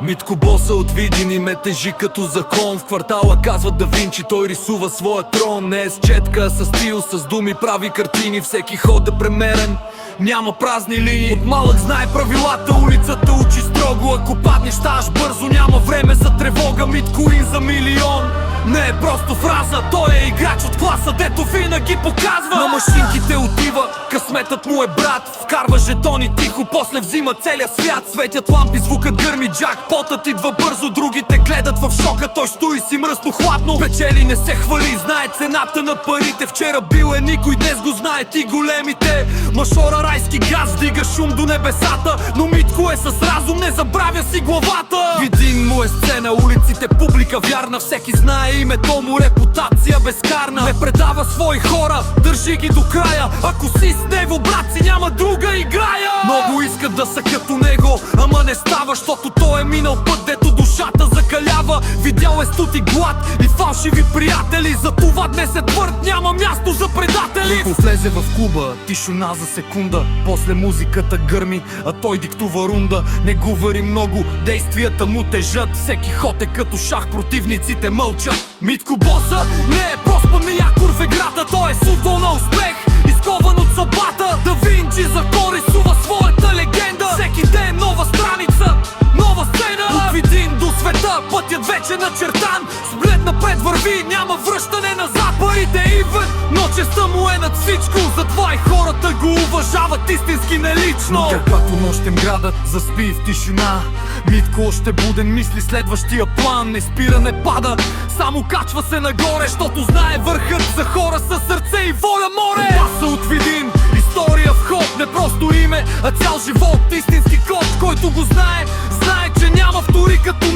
Митко боса от Видин и ме тежи като закон. В квартала казват Да Винчи, той рисува своя трон. Не е с четка, а с стил, с думи прави картини. Всеки ход е премерен, няма празни линии. От малък знае правилата, улицата учи строго. Ако паднеш ставаш бързо, няма време за тревога. Миткоин за милион не е просто фраза, той е играч от класа, дето винаги показва. На машинките отива, късметът му е брат. Вкарва жетони тихо, после взима целия свят. Светят лампи, звукът гърми, джакпотът идва бързо. Другите гледат в шока, той стои си мръсно хладно. Печели, не се хвали, знае цената на парите. Вчера бил е никой, днес го знаят и големите. Машора райски газ, дига шум до небесата. Но Митко е с разум, не забравя си главата. Видин му е сцена, улиците публика вярна. Всеки знае името му, репутация безкарна. Не предава свои хора, държи ги до края. Ако си с него, брат си, няма друга играя. Много искат да са като него, ама не става, защото той е минал път, дето душата закалява. Видял е студ и глад и фалшиви приятели. Затова днес е твърд, няма място за предатели. Ако влезе в клуба, тишина за секунда. После музиката гърми, а той диктува рунда. Не говори много, действията му тежат. Всеки ход е като шах, противниците мълчат. Митко боса не е прост панеякор в играта. Той е символ на успех, изкован от съдбата. Да Винчи за кор рисува своята легенда. Всеки ден нова страница, нова сцена. От Видин до света пътят вече начертан. С блед напред върви, няма връщане назад. Парите идват, но честта му е над всичко. Затова и хората го уважават истински нелично. Каквато нощем градът заспи в тишина. Митко още буден мисли следващия план. Не спира, не пада, само качва се нагоре, защото знае върхът за хора със сърце и воля море. Баса от Видин, история в ход, не просто име, а цял живот, истински код. Който го знае, знае, че няма втори като